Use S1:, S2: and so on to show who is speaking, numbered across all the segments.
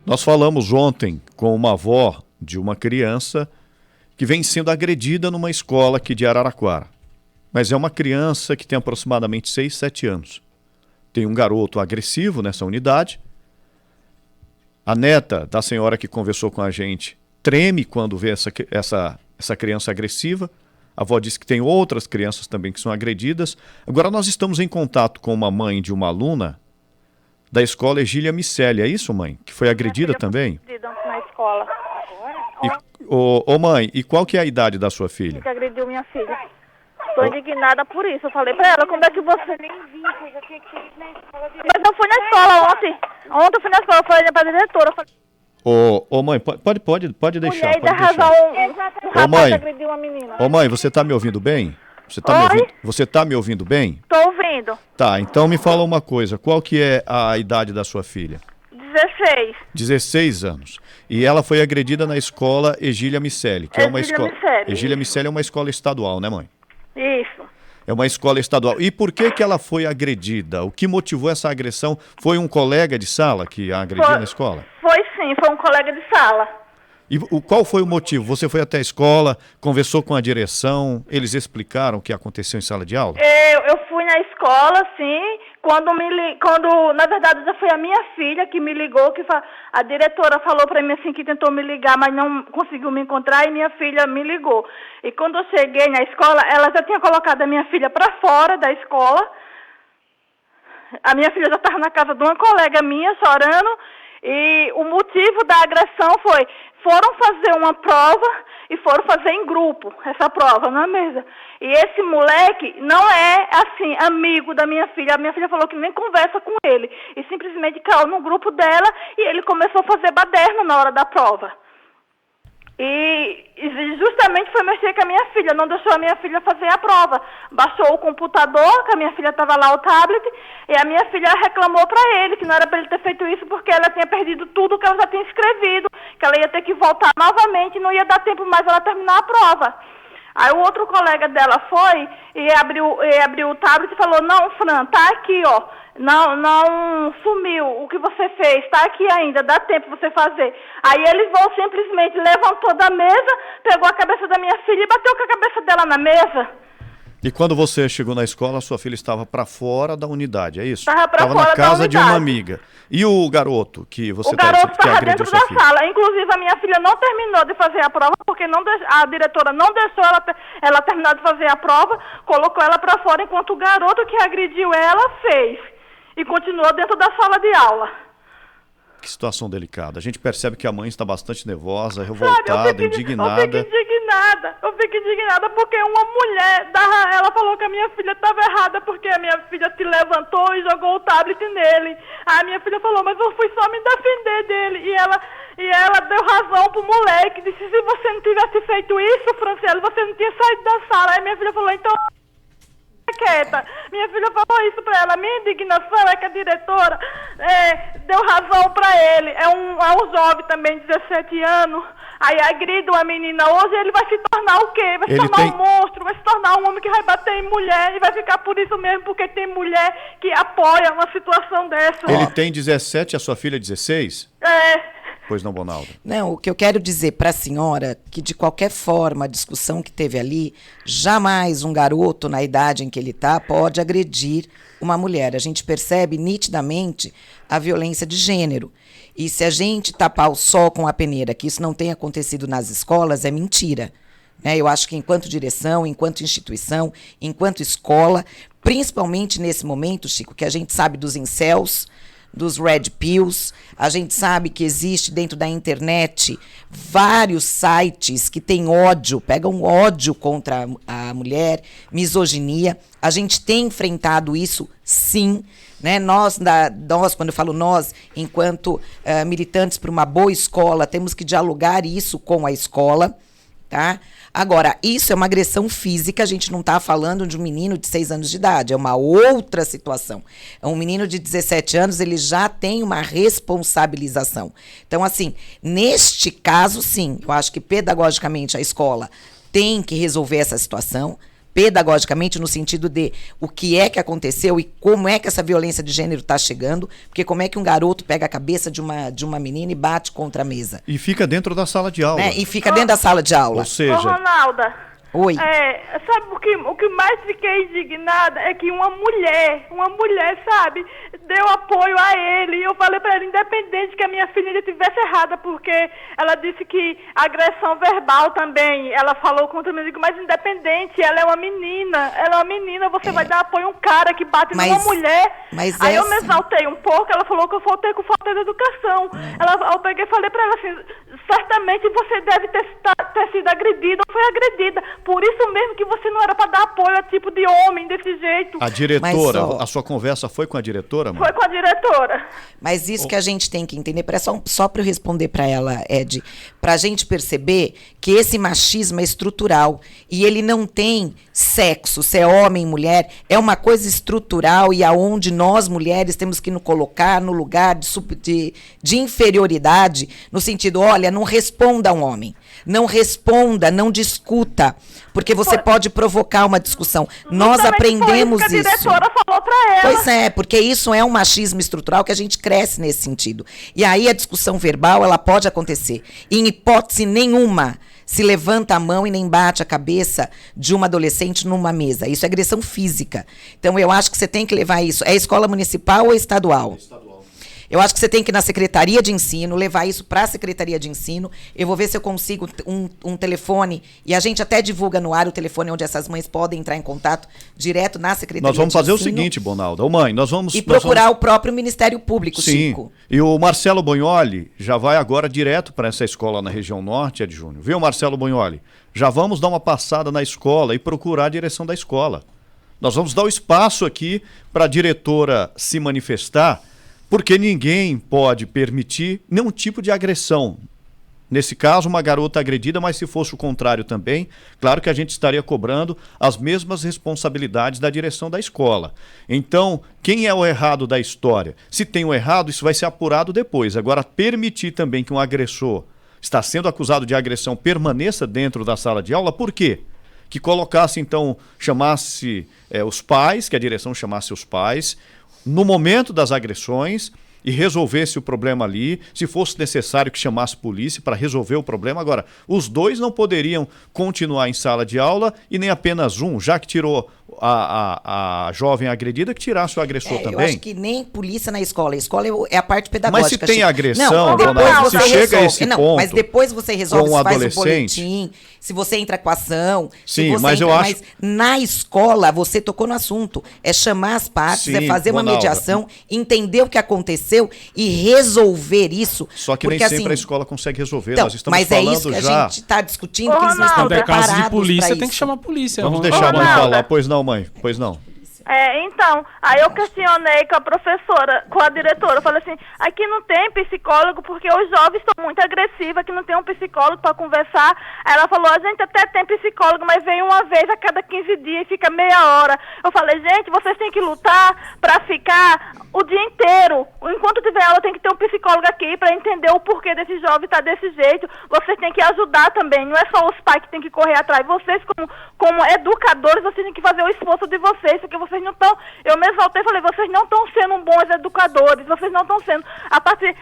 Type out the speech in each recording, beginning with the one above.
S1: Nós falamos ontem com uma avó de uma criança que vem sendo agredida numa escola aqui de Araraquara. Mas é uma criança que tem aproximadamente 6, 7 anos. Tem um garoto agressivo nessa unidade. A neta da senhora que conversou com a gente treme quando vê essa criança agressiva. A avó disse que tem outras crianças também que são agredidas. Agora nós estamos em contato com uma mãe de uma aluna da escola Egília Miceli. É isso, mãe? Que foi agredida também?
S2: Na escola.
S1: Mãe, e qual que é a idade da sua filha?
S2: Que agrediu minha filha. Estou indignada por isso. Eu falei pra ela, como é que você... Mas eu fui na escola ontem. Ontem eu fui na escola, eu falei pra diretora.
S1: Mãe, pode deixar.
S2: Mulher, pode deixar. Um rapaz agrediu uma menina.
S1: Mãe, você tá me ouvindo bem? Você tá me ouvindo bem?
S2: Tô ouvindo.
S1: Tá, então me fala uma coisa. Qual que é a idade da sua filha?
S2: 16.
S1: 16 anos. E ela foi agredida na escola Egília Miceli, que é uma escola... Egília Miceli é uma escola estadual, né, mãe?
S2: Isso.
S1: É uma escola estadual. E por que ela foi agredida? O que motivou essa agressão? Foi um colega de sala que a agrediu na escola?
S2: Foi sim, foi um colega de sala.
S1: E qual foi o motivo? Você foi até a escola, conversou com a direção, eles explicaram o que aconteceu em sala de aula?
S2: Eu fui na escola, sim, quando na verdade já foi a minha filha que me ligou, a diretora falou para mim assim que tentou me ligar, mas não conseguiu me encontrar e minha filha me ligou. E quando eu cheguei na escola, ela já tinha colocado a minha filha para fora da escola. A minha filha já estava na casa de uma colega minha, chorando, e o motivo da agressão foram fazer uma prova e foram fazer em grupo essa prova na mesa. E esse moleque não é, assim, amigo da minha filha. A minha filha falou que nem conversa com ele. E simplesmente caiu no grupo dela e ele começou a fazer baderna na hora da prova. E justamente foi mexer com a minha filha, não deixou a minha filha fazer a prova. Baixou o computador, que a minha filha estava lá, o tablet, e a minha filha reclamou para ele que não era para ele ter feito isso porque ela tinha perdido tudo que ela já tinha escrevido, que ela ia ter que voltar novamente e não ia dar tempo mais ela terminar a prova. Aí o outro colega dela foi e abriu o tablet e falou, não, Fran, tá aqui, ó. Não sumiu o que você fez, tá aqui ainda, dá tempo você fazer. Aí ele simplesmente levantou da mesa, pegou a cabeça da minha filha e bateu com a cabeça dela na mesa.
S1: E quando você chegou na escola, sua filha estava para fora da unidade, é isso?
S2: Estava
S1: na casa de uma amiga. E o garoto que você
S2: agrediu sua filha? O garoto estava dentro da sala. Inclusive, a minha filha não terminou de fazer a prova, porque a diretora não deixou ela terminar de fazer a prova, colocou ela para fora, enquanto o garoto que agrediu ela fez. E continuou dentro da sala de aula.
S1: Que situação delicada. A gente percebe que a mãe está bastante nervosa, revoltada, indignada.
S2: Eu fico indignada porque uma mulher, ela falou que a minha filha estava errada porque a minha filha se levantou e jogou o tablet nele. A minha filha falou, mas eu fui só me defender dele. E ela deu razão pro moleque, disse, se você não tivesse feito isso, Franciele, você não tinha saído da sala. Aí minha filha falou, então... quieta. Minha filha falou isso pra ela. Minha indignação é que a diretora deu razão pra ele. É um jovem também, 17 anos. Aí agride uma menina. Hoje ele vai se tornar o quê? Vai se tornar um monstro, vai se tornar um homem que vai bater em mulher e vai ficar por isso mesmo, porque tem mulher que apoia uma situação dessa.
S1: Ele tem 17, a sua filha 16? Pois não, Bonaldo?
S3: Não, o que eu quero dizer para a senhora que, de qualquer forma, a discussão que teve ali, jamais um garoto, na idade em que ele está, pode agredir uma mulher. A gente percebe nitidamente a violência de gênero. E se a gente tapar o sol com a peneira que isso não tem acontecido nas escolas, é mentira. Eu acho que enquanto direção, enquanto instituição, enquanto escola, principalmente nesse momento, Chico, que a gente sabe dos incels, dos red pills, a gente sabe que existe dentro da internet vários sites que têm ódio, pegam ódio contra a mulher, misoginia. A gente tem enfrentado isso, sim, né? Nós, quando eu falo nós, enquanto militantes para uma boa escola, temos que dialogar isso com a escola, tá? Agora, isso é uma agressão física, a gente não está falando de um menino de 6 anos de idade, é uma outra situação. Um menino de 17 anos, ele já tem uma responsabilização. Então, assim, neste caso, sim, eu acho que pedagogicamente a escola tem que resolver essa situação, pedagogicamente, no sentido de o que é que aconteceu e como é que essa violência de gênero está chegando, porque como é que um garoto pega a cabeça de uma menina e bate contra a mesa.
S1: E fica dentro da sala de aula.
S3: Né? E fica dentro da sala de aula.
S1: Ou seja...
S2: Ô, Ronalda,
S3: Oi.
S2: Sabe o que mais fiquei indignada é que uma mulher, sabe, deu apoio a ele. E eu falei pra ele, independente que a minha filha estivesse errada, porque ela disse que agressão verbal também, ela falou contra mim, mas independente, ela é uma menina, você vai dar apoio a um cara que bate numa mulher.
S3: Mas
S2: aí eu me exaltei um pouco, ela falou que eu faltei com falta de educação. Eu peguei e falei pra ela assim, certamente você deve ter sido agredida ou foi agredida. Por isso mesmo que você não era para dar apoio a tipo de homem desse jeito.
S1: A diretora, a sua conversa foi com a diretora, mãe?
S2: Foi com a diretora.
S3: Mas isso que a gente tem que entender, só para eu responder para ela, Ed, para a gente perceber que esse machismo é estrutural e ele não tem sexo, se é homem, mulher, é uma coisa estrutural e aonde nós mulheres temos que nos colocar no lugar de inferioridade, no sentido, olha, não responda a um homem, não responda, não discuta, porque você pode provocar uma discussão. Nós aprendemos isso.
S2: A diretora falou pra ela.
S3: Pois é, porque isso é um machismo estrutural que a gente cresce nesse sentido. E aí a discussão verbal, ela pode acontecer. E, em hipótese nenhuma, se levanta a mão e nem bate a cabeça de uma adolescente numa mesa. Isso é agressão física. Então, eu acho que você tem que levar isso. É escola municipal ou estadual? Estadual. Eu acho que você tem que ir na Secretaria de Ensino, levar isso para a Secretaria de Ensino. Eu vou ver se eu consigo um telefone, e a gente até divulga no ar o telefone onde essas mães podem entrar em contato direto na Secretaria de Ensino.
S1: Nós vamos fazer o seguinte, Bonalda. Mãe, nós vamos...
S3: E procurar o próprio Ministério Público,
S1: sim.
S3: Chico.
S1: E o Marcelo Bonholi já vai agora direto para essa escola na região norte, Ed Júnior. Viu, Marcelo Bonholi? Já vamos dar uma passada na escola e procurar a direção da escola. Nós vamos dar o espaço aqui para a diretora se manifestar, porque ninguém pode permitir nenhum tipo de agressão. Nesse caso, uma garota agredida, mas se fosse o contrário também, claro que a gente estaria cobrando as mesmas responsabilidades da direção da escola. Então, quem é o errado da história? Se tem o errado, isso vai ser apurado depois. Agora, permitir também que um agressor está sendo acusado de agressão permaneça dentro da sala de aula, por quê? Que colocasse, então, chamasse os pais, que a direção chamasse os pais, no momento das agressões e resolvesse o problema ali, se fosse necessário que chamasse polícia para resolver o problema. Agora, os dois não poderiam continuar em sala de aula e nem apenas um, já que tirou a jovem agredida, que tirasse o agressor também.
S3: Eu acho que nem polícia na escola. A escola é a parte pedagógica.
S1: Mas se tem agressão,
S3: não, depois
S1: se chega a esse ponto,
S3: mas depois você resolve,
S1: com
S3: se faz o
S1: adolescente,
S3: boletim, se você entra com a ação.
S1: Sim,
S3: se
S1: mas
S3: entra,
S1: eu acho...
S3: Mas na escola, você tocou no assunto. É chamar as partes,
S1: Sim,
S3: é fazer uma
S1: Bonalda,
S3: mediação, entender o que aconteceu e resolver isso.
S1: Só que
S3: porque,
S1: nem sempre
S3: assim,
S1: a escola consegue resolver.
S3: Então,
S1: Nós estamos
S3: mas
S1: falando
S3: é isso que
S1: já...
S3: a gente está discutindo,
S2: Ô,
S3: que eles não estão
S2: Ronaldo,
S4: Quando é caso de
S3: preparados
S4: polícia,
S3: pra
S4: tem que
S3: isso.
S4: chamar a polícia.
S1: Vamos
S4: Ronaldo.
S1: deixar a mãe
S2: Ronalda.
S1: falar. Pois não, mãe? Pois não.
S2: Então, aí eu questionei com a professora, com a diretora, eu falei assim, aqui não tem psicólogo porque os jovens estão muito agressivos, aqui não tem um psicólogo para conversar. Aí ela falou, a gente até tem psicólogo, mas vem uma vez a cada 15 dias e fica meia hora. Eu falei, gente, vocês têm que lutar para ficar o dia inteiro. Enquanto tiver aula, tem que ter um psicólogo aqui para entender o porquê desse jovem estar desse jeito. Vocês têm que ajudar também, não é só os pais que têm que correr atrás. Vocês, como educadores, vocês têm que fazer o esforço de vocês, porque vocês não estão... Eu me exaltei e falei, vocês não estão sendo bons educadores, vocês não estão sendo...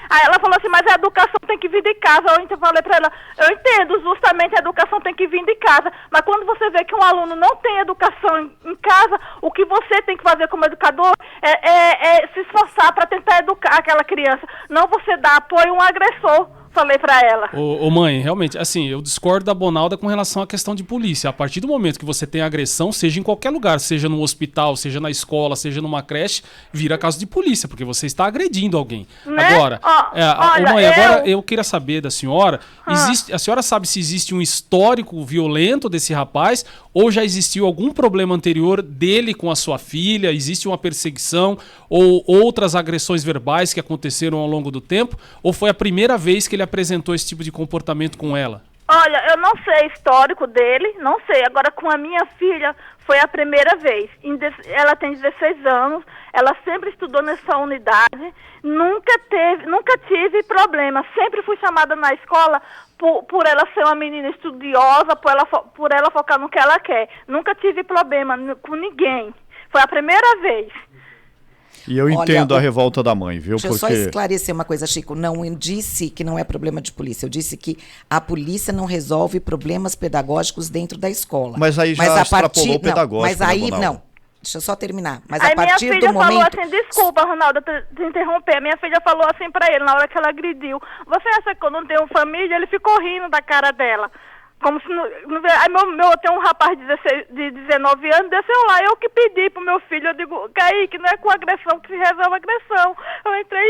S2: Aí ela falou assim, mas a educação tem que vir de casa. Eu falei para ela, eu entendo, justamente a educação tem que vir de casa, mas quando você vê que um aluno não tem educação em casa, o que você tem que fazer como educador é se esforçar para tentar educar aquela criança, não você dar apoio a um agressor. Falei pra ela.
S4: Ô mãe, realmente, assim, eu discordo da Bonalda com relação à questão de polícia. A partir do momento que você tem agressão, seja em qualquer lugar, seja no hospital, seja na escola, seja numa creche, vira caso de polícia, porque você está agredindo alguém.
S2: Né?
S4: Agora,
S2: olha,
S4: mãe, agora eu queria saber da senhora, a senhora sabe se existe um histórico violento desse rapaz ou já existiu algum problema anterior dele com a sua filha, existe uma perseguição ou outras agressões verbais que aconteceram ao longo do tempo, ou foi a primeira vez que ele apresentou esse tipo de comportamento com ela?
S2: Olha, eu não sei histórico dele, não sei. Agora, com a minha filha, Foi a primeira vez. Ela tem 16 anos, ela sempre estudou nessa unidade, nunca tive problema. Sempre fui chamada na escola por ela ser uma menina estudiosa, por ela focar no que ela quer. Nunca tive problema com ninguém. Foi a primeira vez.
S1: E eu entendo a revolta da mãe, viu?
S3: Deixa eu só esclarecer uma coisa, Chico. Não, eu disse que não é problema de polícia. Eu disse que a polícia não resolve problemas pedagógicos dentro da escola.
S1: Mas aí já extrapolou o pedagógico,
S3: mas aí,
S1: né,
S3: não. Deixa eu só terminar. Mas
S2: aí
S3: a partir
S2: minha filha
S3: do momento...
S2: falou assim, desculpa, Ronaldo, te interromper. Minha filha falou assim pra ele, na hora que ela agrediu. Você acha que eu não tenho família? Ele ficou rindo da cara dela. Como se não... Aí tem um rapaz de 19 anos, desceu lá, eu que pedi pro meu filho, eu digo, Kaique, não é com agressão que se resolve agressão. Eu entrei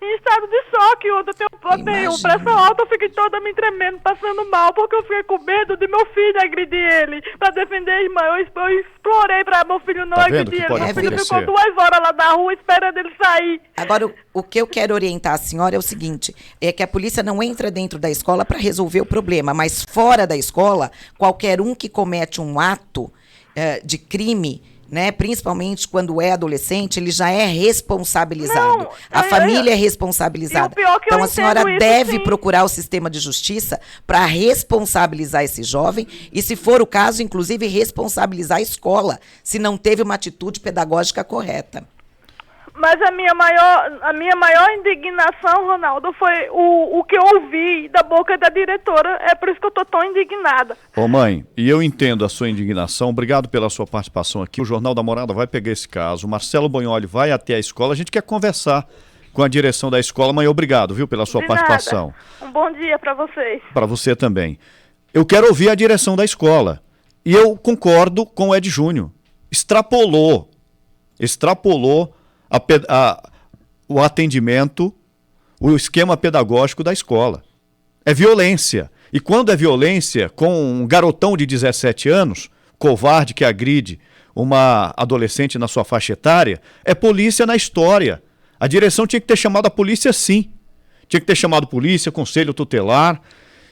S2: em estado de choque, ontem eu tenho pressão alta, eu fiquei toda me tremendo, passando mal, porque eu fiquei com medo de meu filho agredir ele, pra defender a irmã. Eu explorei pra meu filho não agredir ele. Meu filho ficou 2 horas lá na rua esperando ele sair.
S3: Agora, o que eu quero orientar a senhora é o seguinte, é que a polícia não entra dentro da escola para resolver o problema, mas fora da escola, qualquer um que comete um ato de crime, né, principalmente quando é adolescente, ele já é responsabilizado.
S2: Não,
S3: a família é responsabilizada. Então a senhora deve procurar o sistema de justiça para responsabilizar esse jovem e, se for o caso, inclusive responsabilizar a escola, se não teve uma atitude pedagógica correta.
S2: Mas a minha maior indignação, Ronaldo, foi o que eu ouvi da boca da diretora. É por isso que eu estou tão indignada.
S1: Ô mãe, e eu entendo a sua indignação. Obrigado pela sua participação aqui. O Jornal da Morada vai pegar esse caso. O Marcelo Bonholi vai até a escola. A gente quer conversar com a direção da escola. Mãe, obrigado, viu, pela sua participação.
S2: Um bom dia para vocês.
S1: Para você também. Eu quero ouvir a direção da escola. E eu concordo com o Ed Júnior. Extrapolou o atendimento, o esquema pedagógico da escola. É violência. E quando é violência, com um garotão de 17 anos, covarde que agride uma adolescente na sua faixa etária, é polícia na história. A direção tinha que ter chamado a polícia, sim. Tinha que ter chamado polícia, conselho tutelar,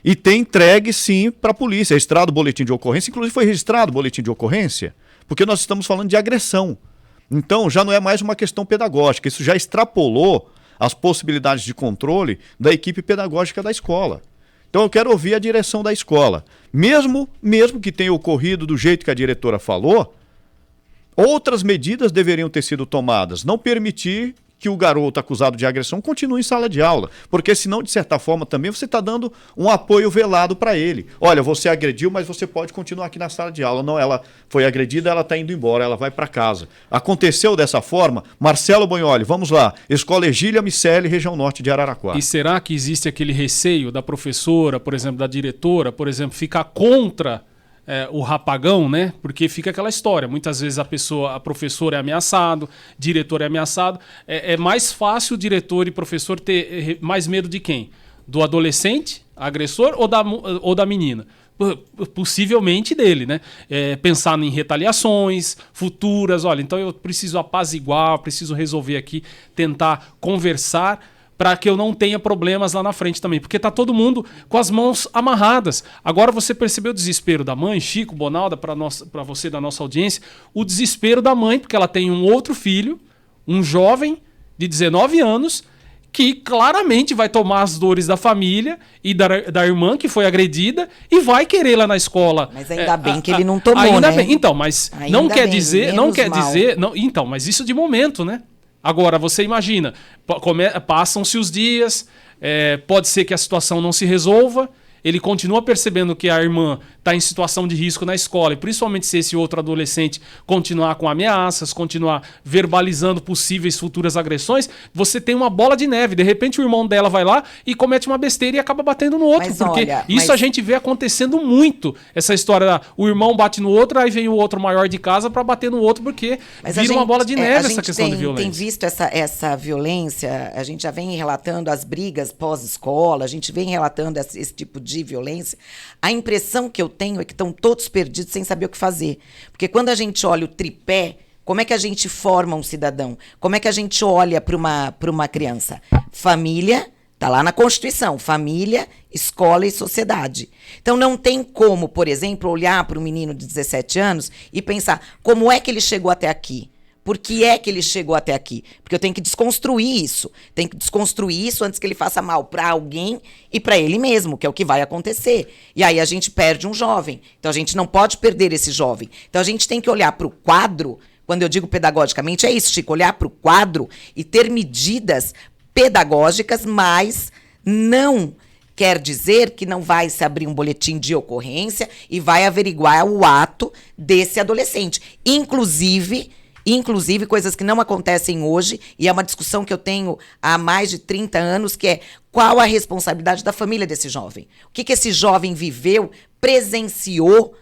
S1: e ter entregue, sim, para a polícia. Registrado o boletim de ocorrência. Inclusive foi registrado o boletim de ocorrência, porque nós estamos falando de agressão. Então, já não é mais uma questão pedagógica, isso já extrapolou as possibilidades de controle da equipe pedagógica da escola. Então, eu quero ouvir a direção da escola. Mesmo que tenha ocorrido do jeito que a diretora falou, outras medidas deveriam ter sido tomadas. Não permitir que o garoto acusado de agressão continue em sala de aula, porque senão, de certa forma, também você está dando um apoio velado para ele. Olha, você agrediu, mas você pode continuar aqui na sala de aula. Não, ela foi agredida, ela está indo embora, ela vai para casa. Aconteceu dessa forma? Marcelo Bonholi, vamos lá. Escola Egília Miceli, região norte de Araraquara.
S4: E será que existe aquele receio da professora, por exemplo, da diretora, por exemplo, ficar contra o rapagão, né? Porque fica aquela história. Muitas vezes a professora é ameaçado, diretor é ameaçado. É mais fácil o diretor e professor ter mais medo de quem? Do adolescente, agressor, ou da menina? Possivelmente dele, né? Pensar em retaliações futuras. Olha, então eu preciso apaziguar, preciso resolver aqui, tentar conversar, para que eu não tenha problemas lá na frente também. Porque tá todo mundo com as mãos amarradas. Agora você percebeu o desespero da mãe, Chico, Bonalda, para você da nossa audiência, o desespero da mãe, porque ela tem um outro filho, um jovem de 19 anos, que claramente vai tomar as dores da família e da irmã que foi agredida e vai querer lá na escola.
S3: Mas ainda bem que ele não tomou,
S4: ainda
S3: né?
S4: Bem. Então, mas ainda não quer dizer... Então, mas isso de momento, né? Agora, você imagina, passam-se os dias, pode ser que a situação não se resolva, ele continua percebendo que a irmã está em situação de risco na escola, e principalmente se esse outro adolescente continuar com ameaças, continuar verbalizando possíveis futuras agressões, você tem uma bola de neve. De repente o irmão dela vai lá e comete uma besteira e acaba batendo no outro. A gente vê acontecendo muito, essa história o irmão bate no outro, aí vem o outro maior de casa para bater no outro, porque vira uma bola de neve essa questão de violência.
S3: Tem visto essa violência, a gente já vem relatando as brigas pós-escola, a gente vem relatando esse tipo de violência. A impressão que eu tenho é que estão todos perdidos sem saber o que fazer. Porque quando a gente olha o tripé, como é que a gente forma um cidadão? Como é que a gente olha para uma criança? Família, Está lá na Constituição, família, escola e sociedade. Então não tem como, por exemplo, olhar para um menino de 17 anos e pensar como é que ele chegou até aqui. Por que é que ele chegou até aqui? Porque eu tenho que desconstruir isso. Tenho que desconstruir isso antes que ele faça mal para alguém e para ele mesmo, que é o que vai acontecer. E aí a gente perde um jovem. Então a gente não pode perder esse jovem. Então a gente tem que olhar para o quadro. Quando eu digo pedagogicamente, é isso, Chico, olhar para o quadro e ter medidas pedagógicas, mas não quer dizer que não vai se abrir um boletim de ocorrência e vai averiguar o ato desse adolescente. Inclusive coisas que não acontecem hoje, e é uma discussão que eu tenho há mais de 30 anos, que é qual a responsabilidade da família desse jovem. O que esse jovem viveu, presenciou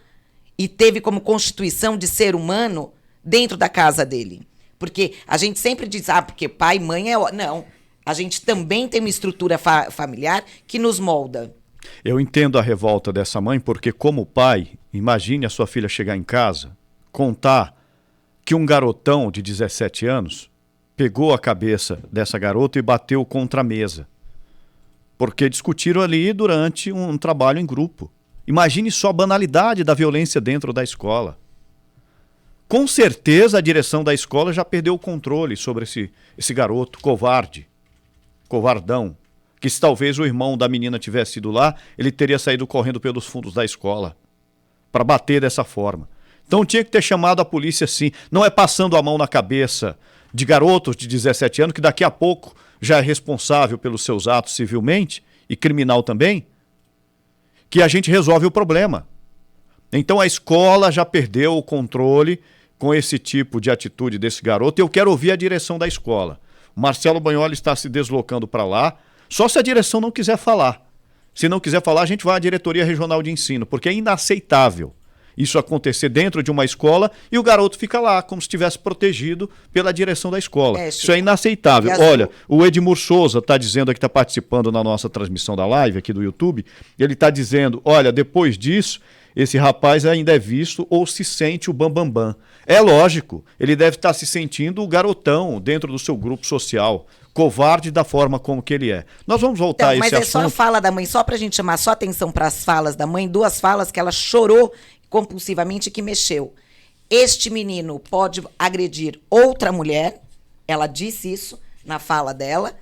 S3: e teve como constituição de ser humano dentro da casa dele. Porque a gente sempre diz, porque pai e mãe é... Não. A gente também tem uma estrutura familiar que nos molda.
S1: Eu entendo a revolta dessa mãe, porque como pai, imagine a sua filha chegar em casa, contar que um garotão de 17 anos pegou a cabeça dessa garota e bateu contra a mesa. Porque discutiram ali durante um trabalho em grupo. Imagine só a banalidade da violência dentro da escola. Com certeza a direção da escola já perdeu o controle sobre esse garoto covarde. Covardão, que se talvez o irmão da menina tivesse ido lá, ele teria saído correndo pelos fundos da escola para bater dessa forma. Então tinha que ter chamado a polícia sim, não é passando a mão na cabeça de garotos de 17 anos, que daqui a pouco já é responsável pelos seus atos civilmente e criminal também, que a gente resolve o problema. Então a escola já perdeu o controle com esse tipo de atitude desse garoto e eu quero ouvir a direção da escola. Marcelo Bagnoli está se deslocando para lá, só se a direção não quiser falar. Se não quiser falar, a gente vai à Diretoria Regional de Ensino, porque é inaceitável isso acontecer dentro de uma escola e o garoto fica lá, como se estivesse protegido pela direção da escola. Isso é inaceitável. Olha, o Edmur Souza está dizendo aqui, está participando na nossa transmissão da live aqui do YouTube, ele está dizendo, olha, depois disso, esse rapaz ainda é visto ou se sente o bambambam. É lógico, ele deve estar se sentindo o garotão dentro do seu grupo social, covarde da forma como que ele é. Nós vamos voltar a esse assunto. Mas
S3: só a fala da mãe, só para a gente chamar só atenção para as falas da mãe, 2 falas que ela chorou compulsivamente e que mexeu. Este menino pode agredir outra mulher, ela disse isso na fala dela,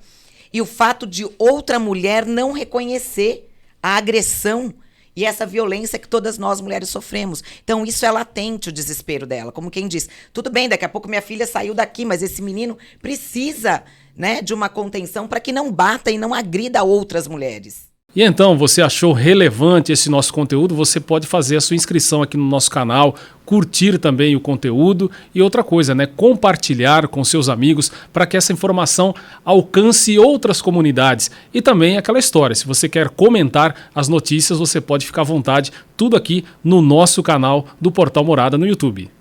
S3: e o fato de outra mulher não reconhecer a agressão e essa violência que todas nós mulheres sofremos. Então isso é latente, o desespero dela, como quem diz, tudo bem, daqui a pouco minha filha saiu daqui, mas esse menino precisa, né, de uma contenção para que não bata e não agrida outras mulheres.
S4: E então, você achou relevante esse nosso conteúdo? Você pode fazer a sua inscrição aqui no nosso canal, curtir também o conteúdo e outra coisa, né? Compartilhar com seus amigos para que essa informação alcance outras comunidades. E também aquela história, se você quer comentar as notícias, você pode ficar à vontade, tudo aqui no nosso canal do Portal Morada no YouTube.